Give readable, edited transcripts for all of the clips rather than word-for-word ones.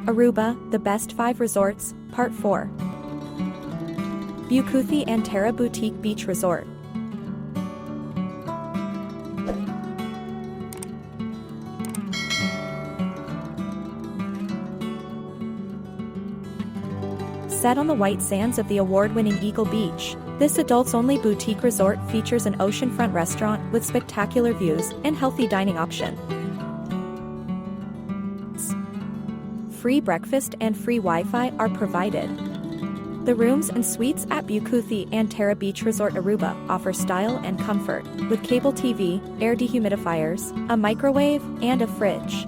Aruba, the best 5 resorts, Part 4. Bukuthi and Terra Boutique Beach Resort. Set on the white sands of the award-winning Eagle Beach, this adults-only boutique resort features an oceanfront restaurant with spectacular views and healthy dining option. Free breakfast and free Wi-Fi are provided. The rooms and suites at Bukuthi and Terra Beach Resort Aruba offer style and comfort, with cable TV, air dehumidifiers, a microwave, and a fridge.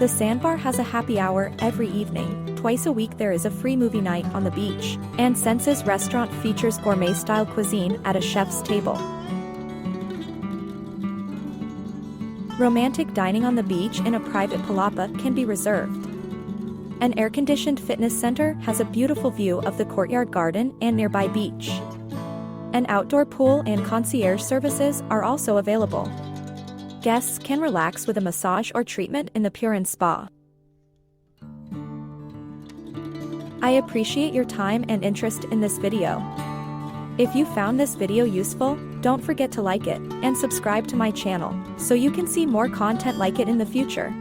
The Sandbar has a happy hour every evening. Twice a week there is a free movie night on the beach, and Sense's restaurant features gourmet-style cuisine at a chef's table. Romantic dining on the beach in a private palapa can be reserved. An air-conditioned fitness center has a beautiful view of the courtyard garden and nearby beach. An outdoor pool and concierge services are also available. Guests can relax with a massage or treatment in the Purin Spa. I appreciate your time and interest in this video. If you found this video useful, don't forget to like it and subscribe to my channel so you can see more content like it in the future.